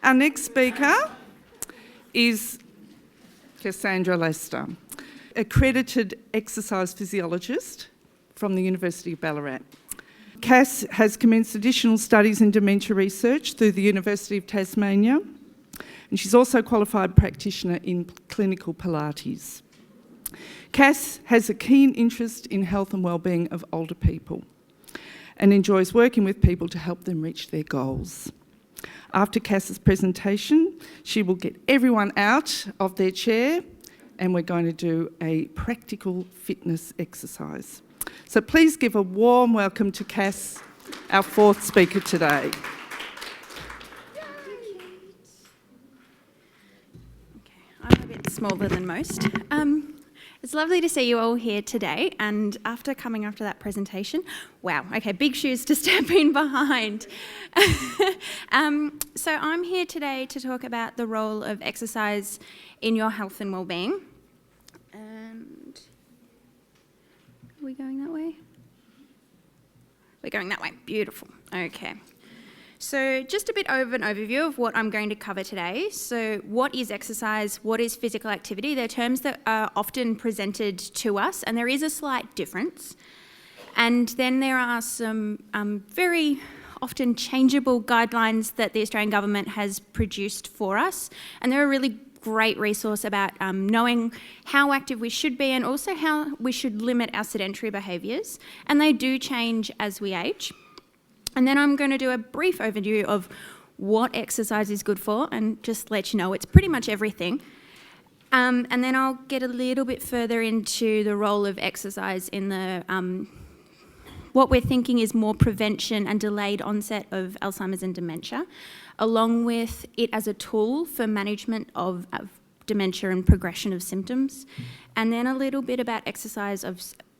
Our next speaker is Cassandra, accredited exercise physiologist from the University of Ballarat. Cass has commenced additional studies in dementia research through the University of Tasmania, and she's also a qualified practitioner in clinical Pilates. Cass has a keen interest in health and wellbeing of older people and enjoys working with people to help them reach their goals. After Cass's presentation, she will get everyone out of their chair and we're going to do a practical fitness exercise. So please give a warm welcome to Cass, our fourth speaker today. Okay, I'm a bit smaller than most. It's lovely to see you all here today, and after that presentation, wow, okay, big shoes to step in behind. So I'm here today to talk about the role of exercise in your health and well-being. And are we going that way? We're going that way, beautiful, okay. So just a bit of an overview of what I'm going to cover today. So what is exercise? What is physical activity? They're terms that are often presented to us, and there is a slight difference. And then there are some very often changeable guidelines that the Australian government has produced for us. And they're a really great resource about knowing how active we should be and also how we should limit our sedentary behaviours. And they do change as we age. And then I'm going to do a brief overview of what exercise is good for and just let you know it's pretty much everything. And then I'll get a little bit further into the role of exercise in the what we're thinking is more prevention and delayed onset of Alzheimer's and dementia, along with it as a tool for management of dementia and progression of symptoms, and then a little bit about exercise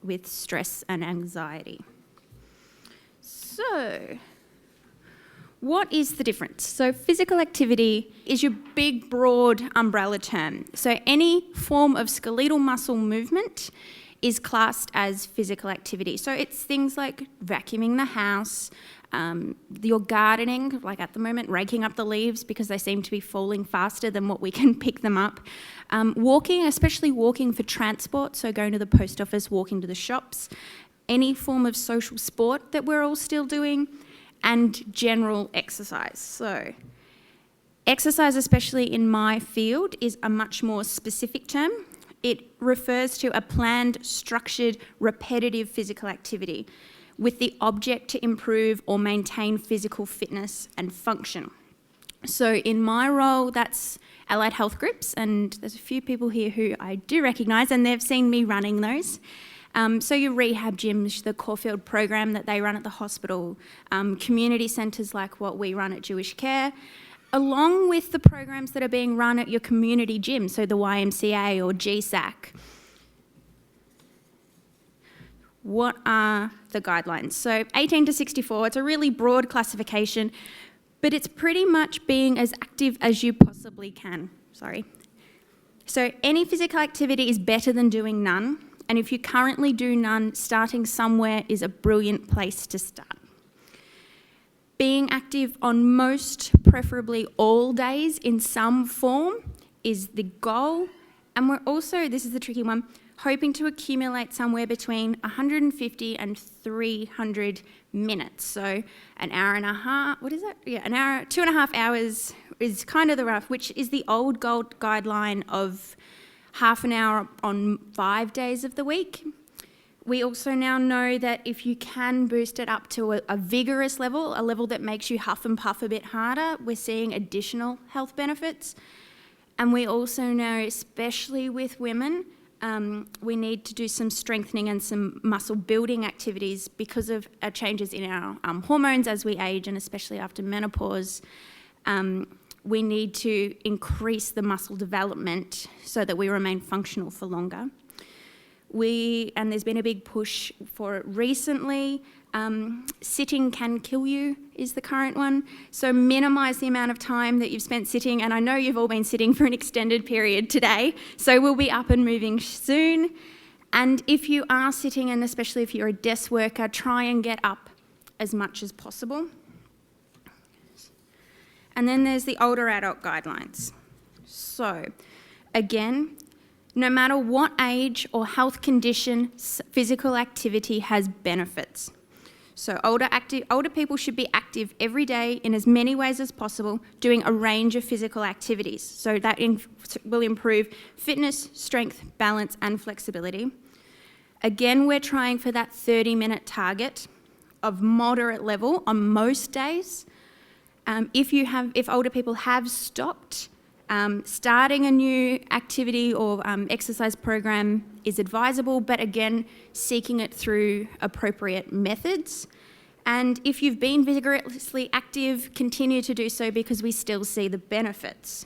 with stress and anxiety. So, what is the difference? So physical activity is your big, broad umbrella term. So any form of skeletal muscle movement is classed as physical activity. So it's things like vacuuming the house, your gardening, like at the moment, raking up the leaves because they seem to be falling faster than what we can pick them up. Walking, especially walking for transport, so going to the post office, walking to the shops, any form of social sport that we're all still doing, and general exercise. So exercise, especially in my field, is a much more specific term. It refers to a planned, structured, repetitive physical activity with the object to improve or maintain physical fitness and function. So in my role, that's allied health groups, and there's a few people here who I do recognise, and they've seen me running those. So your rehab gyms, the Caulfield program that they run at the hospital, community centres like what we run at JewishCare, along with the programs that are being run at your community gym, so the YMCA or GSAC. What are the guidelines? So 18 to 64, it's a really broad classification, but it's pretty much being as active as you possibly can. So any physical activity is better than doing none. And if you currently do none, starting somewhere is a brilliant place to start. Being active on most, preferably all days in some form is the goal. And we're also, this is the tricky one, hoping to accumulate somewhere between 150 and 300 minutes. So an hour and a half, what is that? Yeah, an hour, 2.5 hours is kind of the rough, which is the old gold guideline of half an hour on 5 days of the week. We also now know that if you can boost it up to a vigorous level, a level that makes you huff and puff a bit harder, we're seeing additional health benefits. And we also know, especially with women, we need to do some strengthening and some muscle building activities because of changes in our hormones as we age, and especially after menopause. We need to increase the muscle development so that we remain functional for longer. And there's been a big push for it recently. Sitting can kill you is the current one. So minimise the amount of time that you've spent sitting. And I know you've all been sitting for an extended period today, so we'll be up and moving soon. And if you are sitting, and especially if you're a desk worker, try and get up as much as possible. And then there's the older adult guidelines. So, again, no matter what age or health condition, physical activity has benefits. So older people should be active every day in as many ways as possible, doing a range of physical activities. So that will improve fitness, strength, balance, and flexibility. Again, we're trying for that 30-minute target of moderate level on most days. If older people have stopped, starting a new activity or exercise program is advisable, but again, seeking it through appropriate methods. And if you've been vigorously active, continue to do so because we still see the benefits.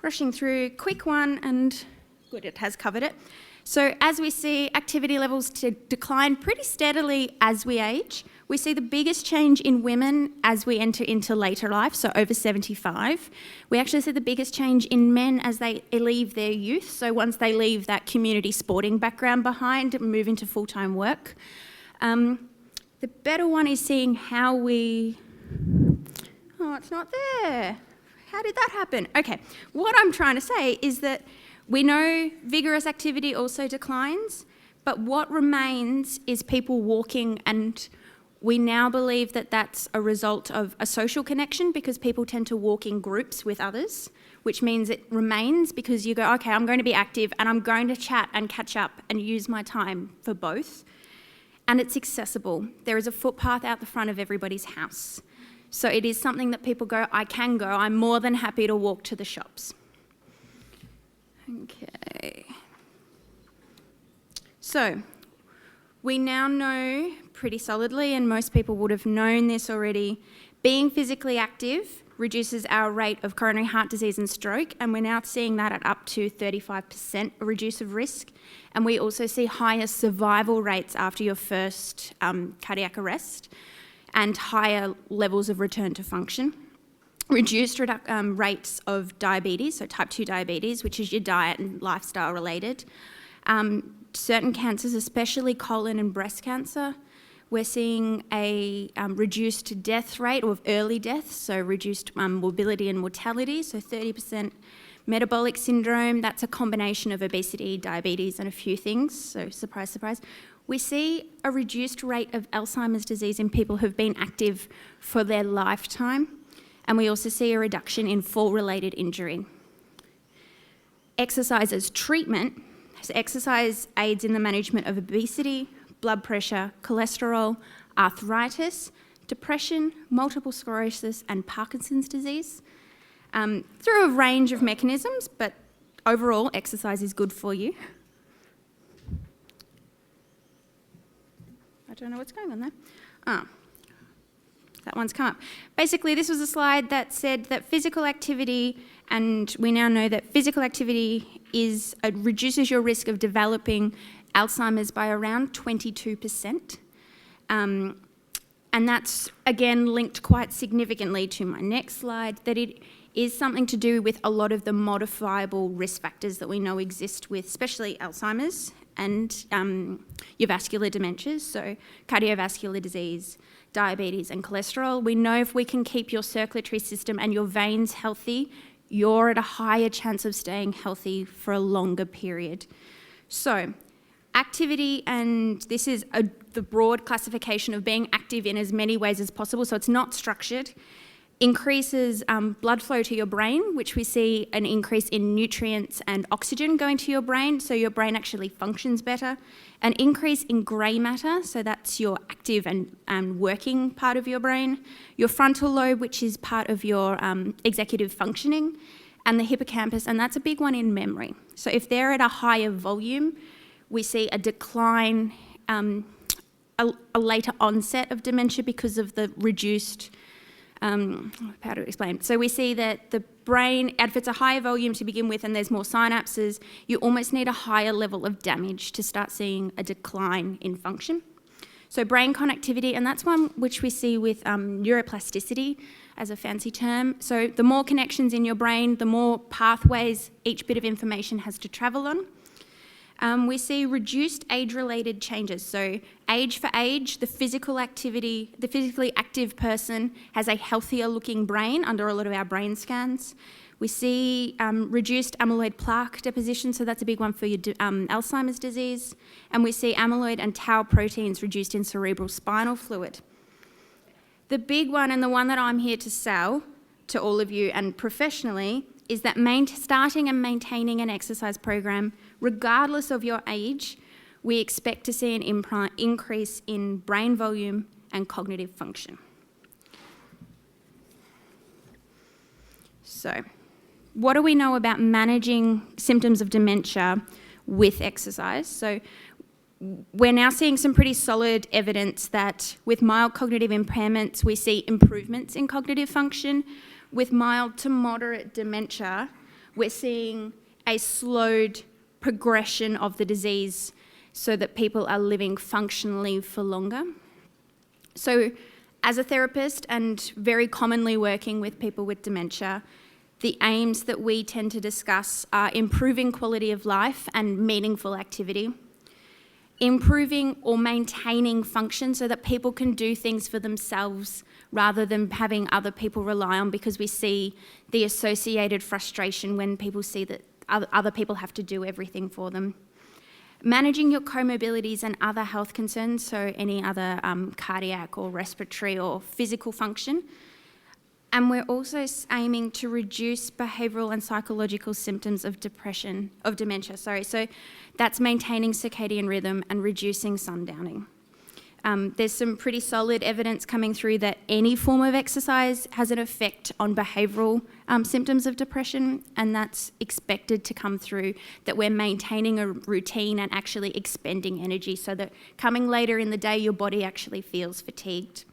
Rushing through, quick one, and good, it has covered it. So as we see activity levels decline pretty steadily as we age, we see the biggest change in women as we enter into later life, so over 75. We actually see the biggest change in men as they leave their youth, so once they leave that community sporting background behind and move into full-time work. The better one is seeing how we... Oh, it's not there. How did that happen? Okay, what I'm trying to say is that we know vigorous activity also declines, but what remains is people walking, and we now believe that that's a result of a social connection because people tend to walk in groups with others, which means it remains because you go, okay, I'm going to be active and I'm going to chat and catch up and use my time for both. And it's accessible. There is a footpath out the front of everybody's house. So it is something that people go, I can go, I'm more than happy to walk to the shops. Okay. So, we now know pretty solidly, and most people would have known this already, being physically active reduces our rate of coronary heart disease and stroke, and we're now seeing that at up to 35% reduce of risk. And we also see higher survival rates after your first cardiac arrest and higher levels of return to function. Reduced rates of diabetes, so type 2 diabetes, which is your diet and lifestyle related. Certain cancers, especially colon and breast cancer, we're seeing a reduced death rate of early deaths, so reduced morbidity and mortality, so 30%. Metabolic syndrome, that's a combination of obesity, diabetes, and a few things, so surprise, surprise. We see a reduced rate of Alzheimer's disease in people who've been active for their lifetime. And we also see a reduction in fall-related injury. Exercise as treatment. So exercise aids in the management of obesity, blood pressure, cholesterol, arthritis, depression, multiple sclerosis, and Parkinson's disease through a range of mechanisms, but overall, exercise is good for you. I don't know what's going on there. That one's come up. Basically, this was a slide that said that physical activity, and we now know that physical activity reduces your risk of developing Alzheimer's by around 22%. And that's, again, linked quite significantly to my next slide, that it is something to do with a lot of the modifiable risk factors that we know exist with, especially Alzheimer's and your vascular dementias, so cardiovascular disease, diabetes and cholesterol. We know if we can keep your circulatory system and your veins healthy, you're at a higher chance of staying healthy for a longer period. So, activity, and this is the broad classification of being active in as many ways as possible, so it's not structured, increases blood flow to your brain, which we see an increase in nutrients and oxygen going to your brain, so your brain actually functions better. An increase in grey matter, so that's your active and working part of your brain. Your frontal lobe, which is part of your executive functioning, and the hippocampus, and that's a big one in memory. So if they're at a higher volume, we see a decline, a later onset of dementia because of the reduced how to explain? So we see that the brain, if it's a higher volume to begin with and there's more synapses, you almost need a higher level of damage to start seeing a decline in function. So brain connectivity, and that's one which we see with neuroplasticity as a fancy term. So the more connections in your brain, the more pathways each bit of information has to travel on. We see reduced age-related changes. So age for age, the physically active person has a healthier looking brain under a lot of our brain scans. We see reduced amyloid plaque deposition, so that's a big one for your Alzheimer's disease. And we see amyloid and tau proteins reduced in cerebral spinal fluid. The big one, and the one that I'm here to sell to all of you and professionally, is that starting and maintaining an exercise program, regardless of your age, we expect to see an increase in brain volume and cognitive function. So, what do we know about managing symptoms of dementia with exercise? So, we're now seeing some pretty solid evidence that with mild cognitive impairments, we see improvements in cognitive function. With mild to moderate dementia, we're seeing a slowed progression of the disease so that people are living functionally for longer. So, as a therapist and very commonly working with people with dementia, the aims that we tend to discuss are improving quality of life and meaningful activity, improving or maintaining function so that people can do things for themselves rather than having other people rely on, because we see the associated frustration when people see that other people have to do everything for them. Managing your comorbidities and other health concerns, so any other cardiac or respiratory or physical function. And we're also aiming to reduce behavioural and psychological symptoms of dementia. So that's maintaining circadian rhythm and reducing sundowning. There's some pretty solid evidence coming through that any form of exercise has an effect on behavioural symptoms of depression, and that's expected to come through that we're maintaining a routine and actually expending energy so that coming later in the day your body actually feels fatigued.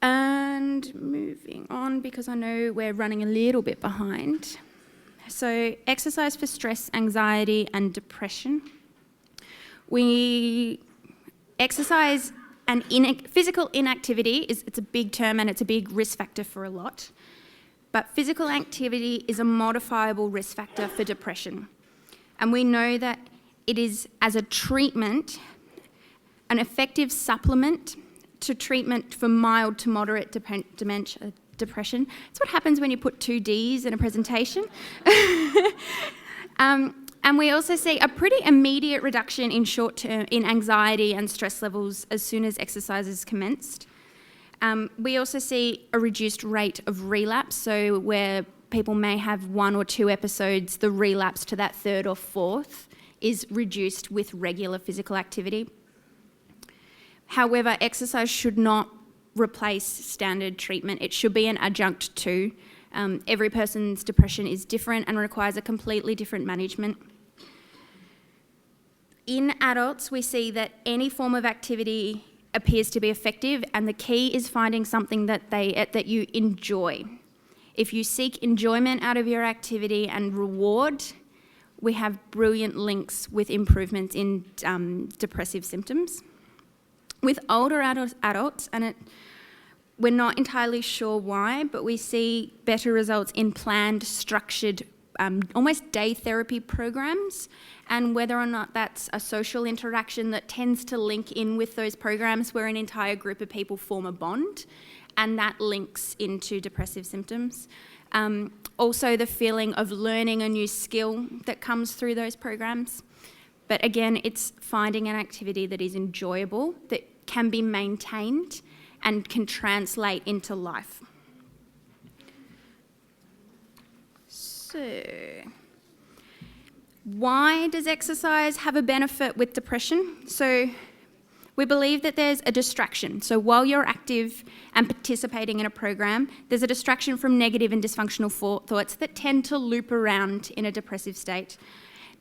And moving on, because I know we're running a little bit behind. So exercise for stress, anxiety and depression. Exercise and physical inactivity, it's a big term and it's a big risk factor for a lot. But physical activity is a modifiable risk factor for depression. And we know that it is, as a treatment, an effective supplement to treatment for mild to moderate depression. That's what happens when you put 2 Ds in a presentation. And we also see a pretty immediate reduction in in anxiety and stress levels as soon as exercise is commenced. We also see a reduced rate of relapse, so where people may have 1 or 2 episodes, the relapse to that 3rd or 4th is reduced with regular physical activity. However, exercise should not replace standard treatment. It should be an adjunct to. Every person's depression is different and requires a completely different management. In adults, we see that any form of activity appears to be effective, and the key is finding something that you enjoy. If you seek enjoyment out of your activity and reward, we have brilliant links with improvements in depressive symptoms. With older adults, and we're not entirely sure why, but we see better results in planned, structured, almost day therapy programs, and whether or not that's a social interaction that tends to link in with those programs where an entire group of people form a bond, and that links into depressive symptoms. Also the feeling of learning a new skill that comes through those programs. But again, it's finding an activity that is enjoyable, that can be maintained and can translate into life. So, why does exercise have a benefit with depression? So, we believe that there's a distraction. So while you're active and participating in a program, there's a distraction from negative and dysfunctional thoughts that tend to loop around in a depressive state.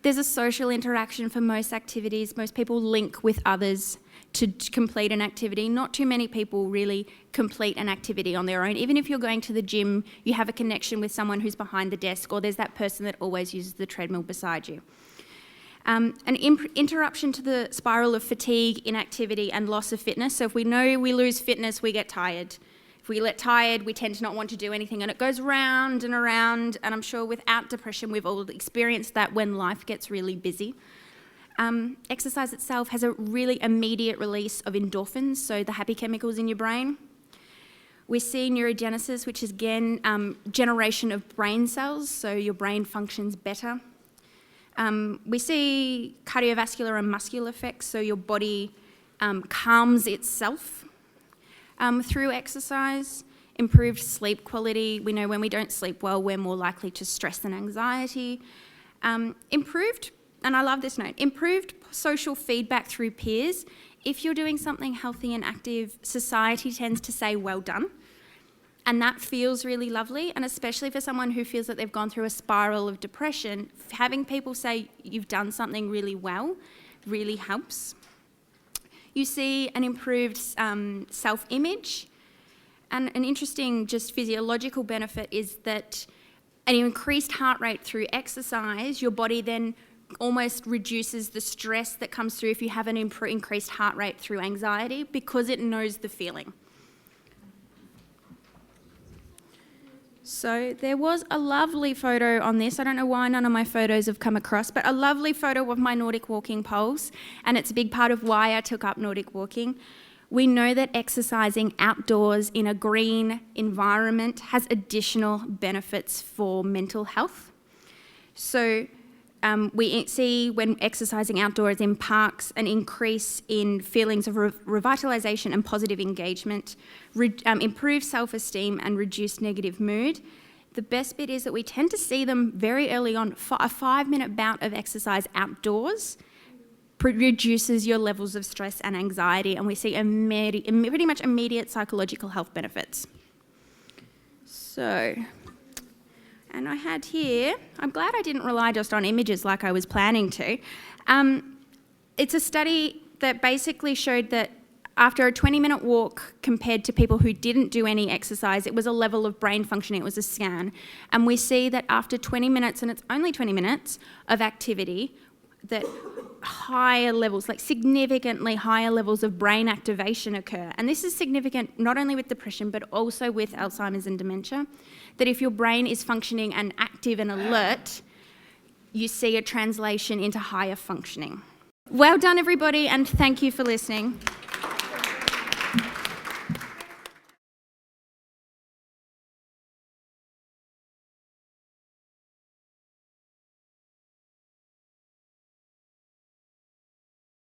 There's a social interaction for most activities. Most people link with others to complete an activity. Not too many people really complete an activity on their own. Even if you're going to the gym, you have a connection with someone who's behind the desk, or there's that person that always uses the treadmill beside you. An interruption to the spiral of fatigue, inactivity, and loss of fitness. So if we know we lose fitness, we get tired. If we get tired, we tend to not want to do anything, and it goes round and around, and I'm sure without depression, we've all experienced that when life gets really busy. Exercise itself has a really immediate release of endorphins, so the happy chemicals in your brain. We see neurogenesis, which is again generation of brain cells, so your brain functions better. We see cardiovascular and muscular effects, so your body calms itself through exercise. Improved sleep quality. We know when we don't sleep well, we're more likely to stress and anxiety. Improved, and I love this note, improved social feedback through peers. If you're doing something healthy and active, society tends to say, well done. And that feels really lovely, and especially for someone who feels that they've gone through a spiral of depression, having people say you've done something really well really helps. You see an improved self-image, and an interesting just physiological benefit is that an increased heart rate through exercise, your body then almost reduces the stress that comes through if you have an increased heart rate through anxiety, because it knows the feeling. So there was a lovely photo on this. I don't know why none of my photos have come across, but a lovely photo of my Nordic walking poles, and it's a big part of why I took up Nordic walking. We know that exercising outdoors in a green environment has additional benefits for mental health. So we see when exercising outdoors in parks an increase in feelings of revitalisation and positive engagement, improved self-esteem and reduced negative mood. The best bit is that we tend to see them very early on. A 5-minute bout of exercise outdoors reduces your levels of stress and anxiety, and we see pretty much immediate psychological health benefits. So, and I had here, I'm glad I didn't rely just on images like I was planning to. It's a study that basically showed that after a 20-minute walk compared to people who didn't do any exercise, it was a level of brain functioning, it was a scan. And we see that after 20 minutes, and it's only 20 minutes of activity, that higher levels, like significantly higher levels of brain activation occur. And this is significant not only with depression, but also with Alzheimer's and dementia, that if your brain is functioning and active and alert, you see a translation into higher functioning. Well done, everybody, and thank you for listening.